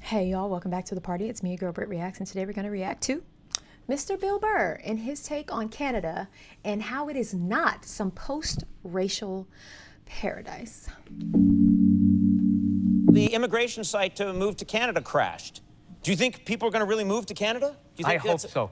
Hey y'all, welcome back to the party. It's me, your girl BrittReacts, and today we're going to react to Mr. Bill Burr and his take on Canada and how it is not some post-racial paradise. The immigration site to move to Canada crashed. Do you think people are going to really move to Canada? Do you think I hope so.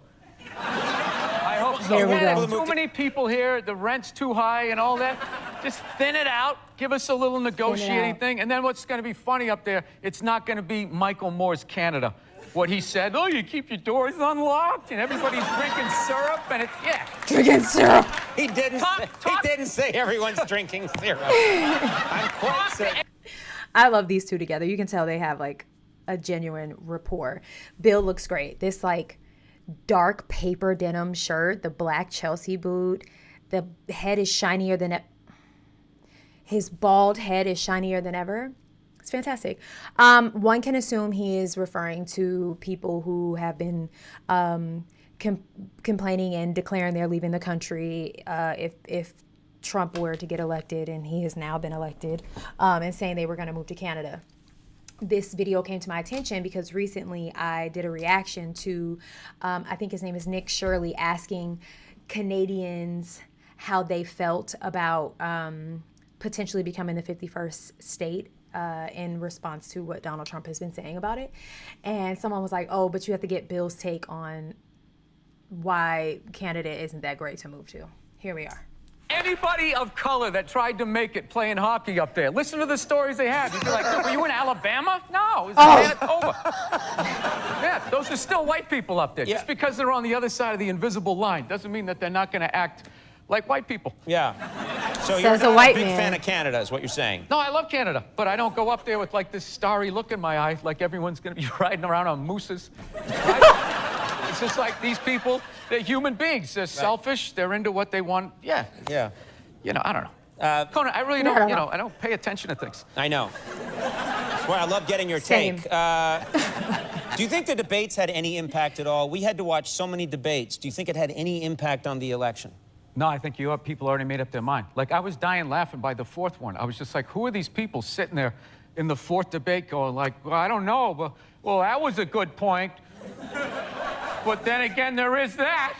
I hope so. Here we go. There's too many people here, the rent's too high and all that. Just thin it out, give us a little negotiating thing, and then what's going to be funny up there, it's not going to be Michael Moore's Canada. What he said, oh, you keep your doors unlocked, and everybody's drinking syrup, and it's, yeah. Drinking syrup. He didn't say everyone's drinking syrup. I'm quite certain. I love these two together. You can tell they have like a genuine rapport. Bill looks great. This like dark paper denim shirt, the black Chelsea boot, the head is shinier than his bald head is shinier than ever. It's fantastic. One can assume he is referring to people who have been complaining and declaring they're leaving the country if Trump were to get elected, and he has now been elected, and saying they were going to move to Canada. This video came to my attention because recently I did a reaction to, I think his name is Nick Shirley, asking Canadians how they felt about potentially becoming the 51st state in response to what Donald Trump has been saying about it. And someone was like, oh, but you have to get Bill's take on why Canada isn't that great to move to. Here we are. Anybody of color that tried to make it playing hockey up there, listen to the stories they had. You'd be like, were you in Alabama? No, it was Manitoba. Yeah, those are still white people up there. Yeah. Just because they're on the other side of the invisible line doesn't mean that they're not going to act like white people. Yeah. So Says you're a not white a big man. fan of Canada, is what you're saying. No, I love Canada, but I don't go up there with like this starry look in my eye, like everyone's going to be riding around on mooses. Right? It's just like these people, they're human beings. They're selfish. They're into what they want. Yeah. Yeah. You know, I don't know. Conan, I really don't, you know, I don't pay attention to things. I know. That's why I love getting your Same. take. Do you think the debates had any impact at all? We had to watch so many debates. Do you think it had any impact on the election? No, I think people already made up their mind. Like, I was dying laughing by the fourth one. I was just like, who are these people sitting there in the fourth debate going like, well, I don't know, but, well, that was a good point. But then again, there is that.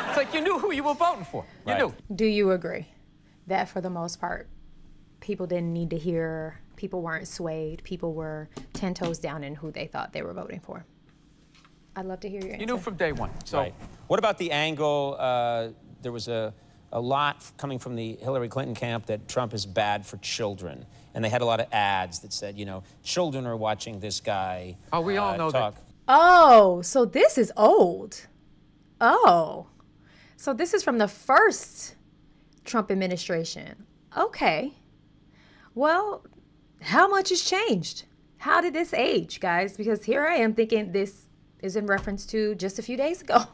It's like you knew who you were voting for. You knew. Do you agree that for the most part, people didn't need to hear, people weren't swayed, people were 10 toes down in who they thought they were voting for? I'd love to hear your answer. You knew from day one. So, Right. What about the angle? There was a lot coming from the Hillary Clinton camp that Trump is bad for children. And they had a lot of ads that said, you know, children are watching this guy oh, we all know talk. that. Oh, so this is old. Oh, so this is from the first Trump administration. Okay. Well, how much has changed? How did this age, guys? Because here I am thinking this is in reference to just a few days ago.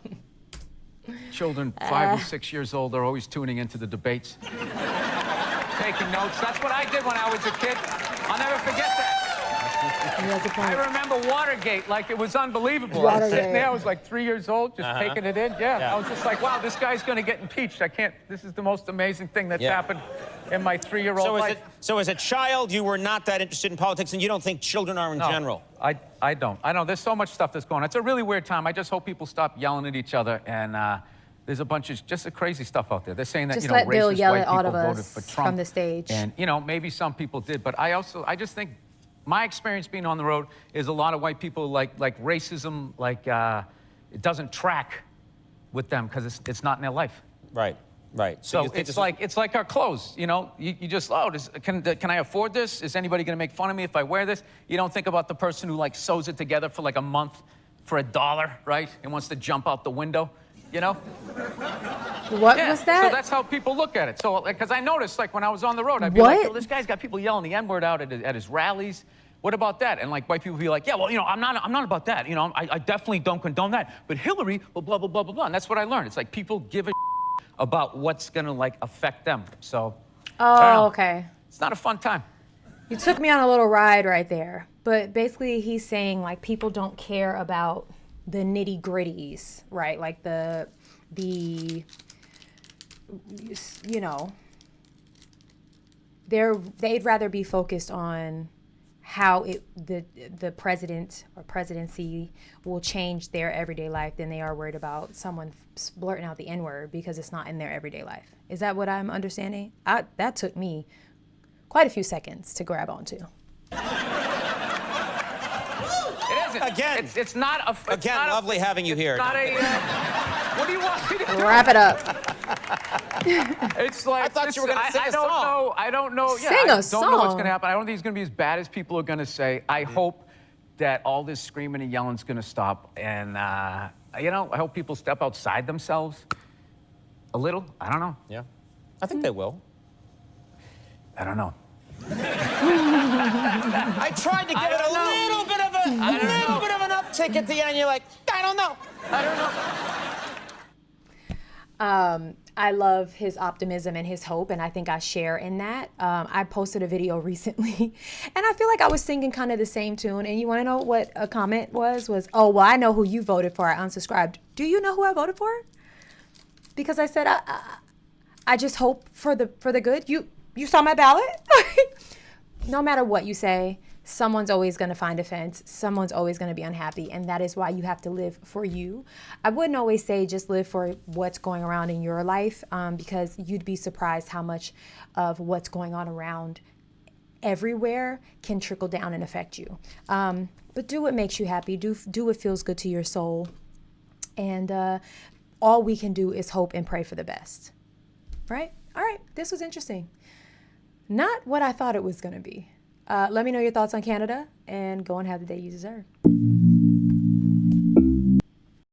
Children 5 and 6 years old are always tuning into the debates. Taking notes. That's what I did when I was a kid. I'll never forget that. I remember Watergate like it was unbelievable. I was sitting there, I was like 3 years old, just taking it in. Yeah, I was just like, wow, this guy's going to get impeached. I can't, this is the most amazing thing that's happened in my 3-year-old life. So as a child, you were not that interested in politics, and you don't think children are in general? I don't. I know there's so much stuff that's going on. It's a really weird time. I just hope people stop yelling at each other, and there's a bunch of just crazy stuff out there. They're saying that, Just you know, let Bill racist yell white at all people of voted us for Trump. from the stage. And, you know, maybe some people did, but I just think my experience being on the road is a lot of white people like racism, like it doesn't track with them because it's not in their life. Right, right. So it's like our clothes, you know. You just, oh, can I afford this? Is anybody going to make fun of me if I wear this? You don't think about the person who like sews it together for like a month for $1, right? And wants to jump out the window, you know? What was that? So that's how people look at it. So, because I noticed, like, when I was on the road, I'd be like, yo, this guy's got people yelling the N-word out at his rallies. What about that? And, like, white people be like, yeah, well, you know, I'm not about that. You know, I definitely don't condone that. But Hillary, blah, blah, blah, blah, blah. And that's what I learned. It's like people give a about what's going to, like, affect them. So, oh, okay. It's not a fun time. You took me on a little ride right there. But basically, he's saying, like, people don't care about the nitty-gritties, right? Like, the you know, they'd rather be focused on how the president or presidency will change their everyday life than they are worried about someone blurting out the N-word because it's not in their everyday life. Is that what I'm understanding? That took me quite a few seconds to grab onto. It isn't. Again. It's not a... Again, lovely having you here. Not a... what do you want me to do? Wrap it up. It's like... I thought you were going to sing a song. I don't know. Yeah, Sing a I don't know what's song. going to happen. I don't think it's going to be as bad as people are going to say. I hope that all this screaming and yelling is going to stop. And, you know, I hope people step outside themselves a little. I don't know. Yeah. I think they will. I don't know. I tried to give it a little bit of an uptick at the end. You're like, I don't know. I don't know. I love his optimism and his hope, and I think I share in that. I posted a video recently, and I feel like I was singing kind of the same tune. And you want to know what a comment was? Oh, well, I know who you voted for. I unsubscribed. Do you know who I voted for? Because I said I just hope for the good. You saw my ballot? No matter what you say, someone's always going to find offense. Someone's always going to be unhappy. And that is why you have to live for you. I wouldn't always say just live for what's going around in your life, because you'd be surprised how much of what's going on around everywhere can trickle down and affect you. But do what makes you happy. Do what feels good to your soul. And all we can do is hope and pray for the best. Right? All right. This was interesting. Not what I thought it was going to be. Let me know your thoughts on Canada, and go and have the day you deserve.